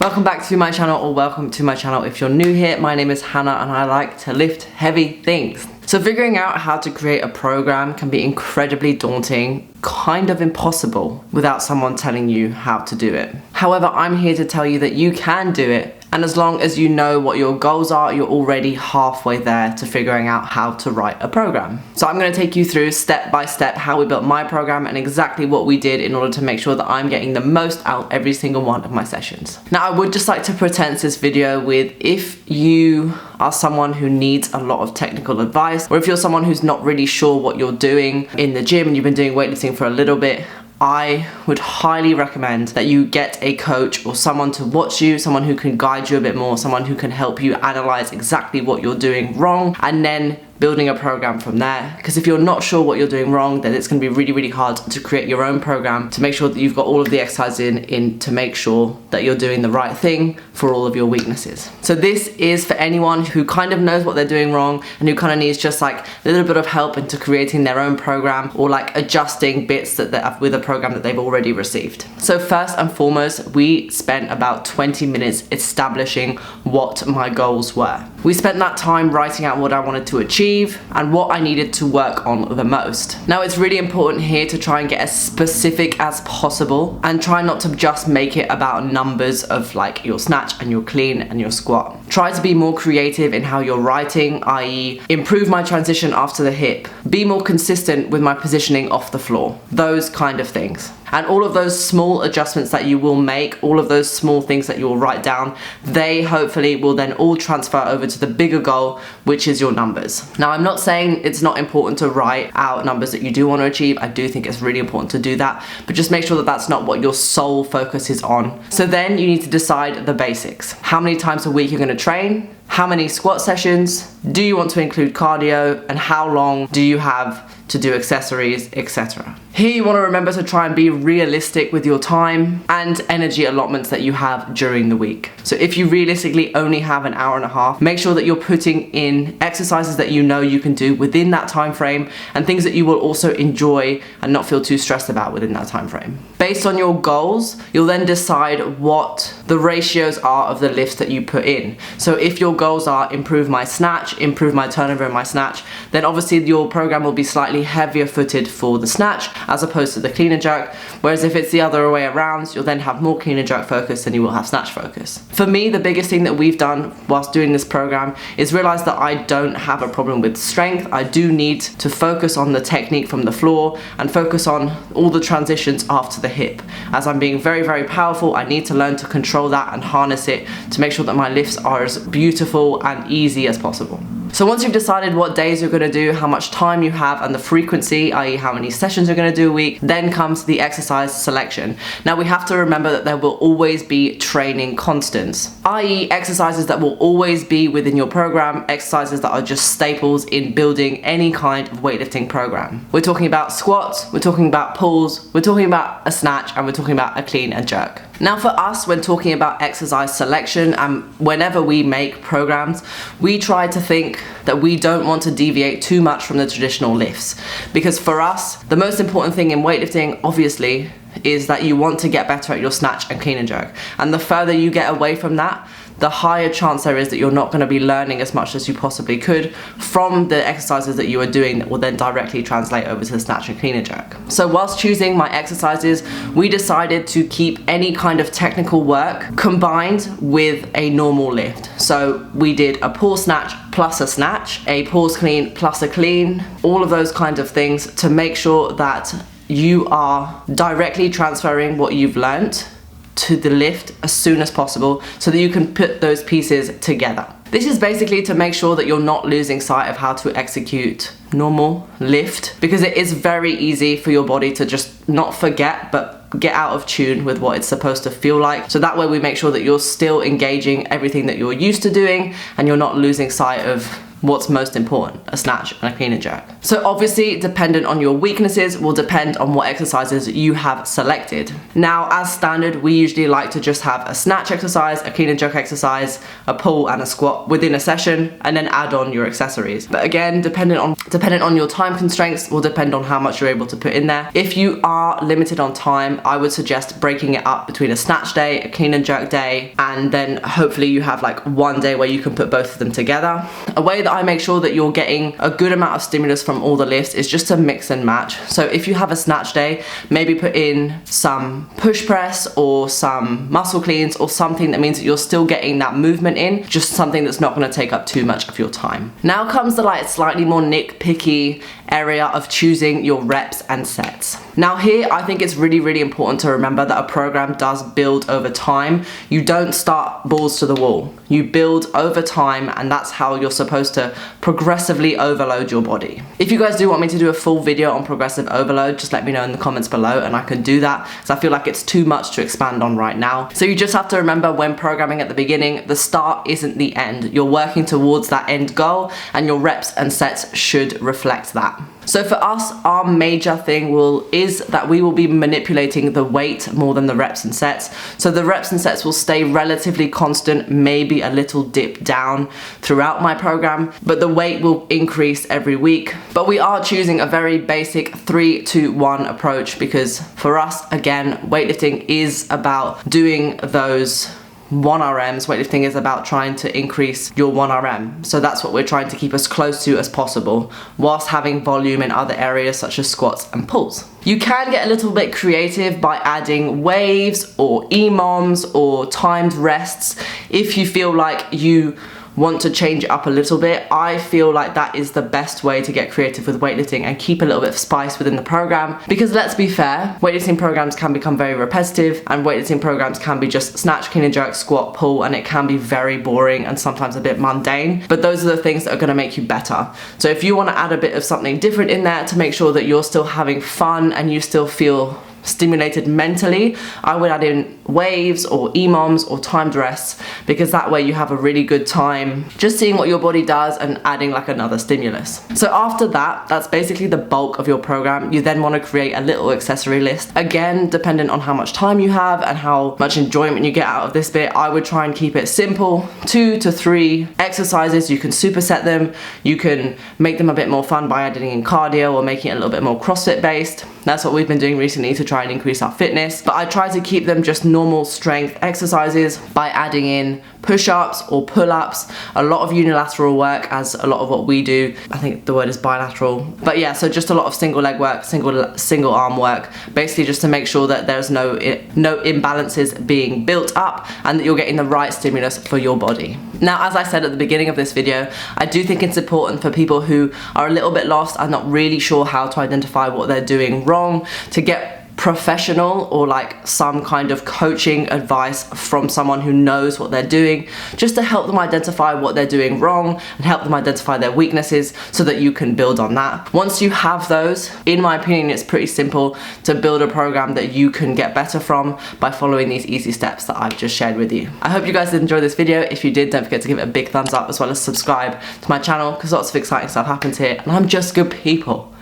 Welcome back to my channel, or welcome to my channel if you're new here. My name is Hannah and I like to lift heavy things. So figuring out how to create a program can be incredibly daunting, kind of impossible without someone telling you how to do it. However, I'm here to tell you that you can do it, and as long as you know what your goals are, you're already halfway there to figuring out how to write a program. So I'm going to take you through step by step how we built my program and exactly what we did in order to make sure that I'm getting the most out of every single one of my sessions. Now, I would just like to pretense this video with, if you are someone who needs a lot of technical advice, or if you're someone who's not really sure what you're doing in the gym and you've been doing weightlifting for a little bit, I would highly recommend that you get a coach or someone to watch you, someone who can guide you a bit more, someone who can help you analyze exactly what you're doing wrong, and then building a program from there. Because if you're not sure what you're doing wrong, then it's going to be really, really hard to create your own program to make sure that you've got all of the exercises in to make sure that you're doing the right thing for all of your weaknesses. So this is for anyone who kind of knows what they're doing wrong and who kind of needs just like a little bit of help into creating their own program, or like adjusting bits that they have with a program that they've already received. So first and foremost, we spent about 20 minutes establishing what my goals were. We spent that time writing out what I wanted to achieve and what I needed to work on the most. Now, it's really important here to try and get as specific as possible and try not to just make it about numbers of like your snatch and your clean and your squat. Try to be more creative in how you're writing, i.e. improve my transition after the hip, be more consistent with my positioning off the floor, those kind of things. And all of those small adjustments that you will make, all of those small things that you will write down, they hopefully will then all transfer over to the bigger goal, which is your numbers. Now, I'm not saying it's not important to write out numbers that you do want to achieve. I do think it's really important to do that, but just make sure that that's not what your sole focus is on. So then you need to decide the basics. How many times a week you're going to train? How many squat sessions? Do you want to include cardio? And how long do you have to do accessories, etc. Here you want to remember to try and be realistic with your time and energy allotments that you have during the week. So if you realistically only have an hour and a half, make sure that you're putting in exercises that you know you can do within that time frame, and things that you will also enjoy and not feel too stressed about within that time frame. Based on your goals, you'll then decide what the ratios are of the lifts that you put in. So if your goals are improve my snatch, improve my turnover in my snatch, then obviously your program will be slightly heavier footed for the snatch as opposed to the clean and jerk. Whereas if it's the other way around, you'll then have more clean and jerk focus than you will have snatch focus. For me, the biggest thing that we've done whilst doing this program is realize that I don't have a problem with strength. I do need to focus on the technique from the floor and focus on all the transitions after the hip. As I'm being very, very powerful, I need to learn to control that and harness it to make sure that my lifts are as beautiful and easy as possible. So once you've decided what days you're going to do, how much time you have, and the frequency, i.e. how many sessions you're going to do a week, then comes the exercise selection. Now, we have to remember that there will always be training constants, i.e. exercises that will always be within your program, exercises that are just staples in building any kind of weightlifting program. We're talking about squats, we're talking about pulls, we're talking about a snatch, and we're talking about a clean and jerk. Now, for us, when talking about exercise selection and whenever we make programs, we try to think that we don't want to deviate too much from the traditional lifts. Because for us, the most important thing in weightlifting, obviously, is that you want to get better at your snatch and clean and jerk. And the further you get away from that, the higher chance there is that you're not going to be learning as much as you possibly could from the exercises that you are doing that will then directly translate over to the snatch and clean and jerk. So whilst choosing my exercises, we decided to keep any kind of technical work combined with a normal lift. So we did a pull snatch plus a snatch, a pause clean plus a clean, all of those kinds of things to make sure that you are directly transferring what you've learnt to the lift as soon as possible so that you can put those pieces together. This is basically to make sure that you're not losing sight of how to execute normal lift, because it is very easy for your body to just not forget but get out of tune with what it's supposed to feel like. So that way we make sure that you're still engaging everything that you're used to doing and you're not losing sight of what's most important, a snatch and a clean and jerk. So obviously, dependent on your weaknesses will depend on what exercises you have selected. Now, as standard, we usually like to just have a snatch exercise, a clean and jerk exercise, a pull and a squat within a session, and then add on your accessories. But again, dependent on your time constraints will depend on how much you're able to put in there. If you are limited on time, I would suggest breaking it up between a snatch day, a clean and jerk day, and then hopefully you have like one day where you can put both of them together. A way that I make sure that you're getting a good amount of stimulus from all the lifts is just to mix and match. So if you have a snatch day, maybe put in some push press or some muscle cleans or something that means that you're still getting that movement in, just something that's not going to take up too much of your time. Now comes the like slightly more nitpicky area of choosing your reps and sets. Now here, I think it's really important to remember that a program does build over time. You don't start balls to the wall. You build over time, and that's how you're supposed to progressively overload your body. If you guys do want me to do a full video on progressive overload, just let me know in the comments below and I can do that, because I feel like it's too much to expand on right now. So you just have to remember, when programming at the beginning, the start isn't the end. You're working towards that end goal, and your reps and sets should reflect that. So for us, our major thing is that we will be manipulating the weight more than the reps and sets. So the reps and sets will stay relatively constant, maybe a little dip down throughout my program, but the weight will increase every week. But we are choosing a very basic 3-2-1 approach, because for us, again, weightlifting is about doing those 1RMs. Weightlifting is about trying to increase your 1RM. So that's what we're trying to keep as close to as possible, whilst having volume in other areas such as squats and pulls. You can get a little bit creative by adding waves or EMOMs or timed rests if you feel like you want to change it up a little bit. I feel like that is the best way to get creative with weightlifting and keep a little bit of spice within the program, because let's be fair, weightlifting programs can become very repetitive, and weightlifting programs can be just snatch, clean and jerk, squat, pull, and it can be very boring and sometimes a bit mundane, but those are the things that are going to make you better. So if you want to add a bit of something different in there to make sure that you're still having fun and you still feel stimulated mentally, I would add in waves or EMOMs or timed rests, because that way you have a really good time just seeing what your body does and adding like another stimulus. So after that, that's basically the bulk of your program. You then want to create a little accessory list. Again, dependent on how much time you have and how much enjoyment you get out of this bit, I would try and keep it simple. 2 to 3 exercises. You can superset them. You can make them a bit more fun by adding in cardio or making it a little bit more CrossFit based. That's what we've been doing recently to try and increase our fitness. But I try to keep them just normal strength exercises by adding in push-ups or pull-ups, a lot of unilateral work, as a lot of what we do. I think the word is bilateral. But yeah, so just a lot of single leg work, single arm work, basically just to make sure that there's no imbalances being built up and that you're getting the right stimulus for your body. Now, as I said at the beginning of this video, I do think it's important for people who are a little bit lost and not really sure how to identify what they're doing wrong to get professional or like some kind of coaching advice from someone who knows what they're doing, just to help them identify what they're doing wrong and help them identify their weaknesses so that you can build on that. Once you have those, in my opinion, it's pretty simple to build a program that you can get better from by following these easy steps that I've just shared with you. I hope you guys did enjoy this video. If you did, don't forget to give it a big thumbs up, as well as subscribe to my channel, because lots of exciting stuff happens here and I'm just good people.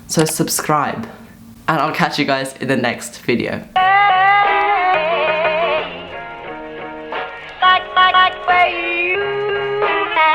So subscribe. And I'll catch you guys in the next video.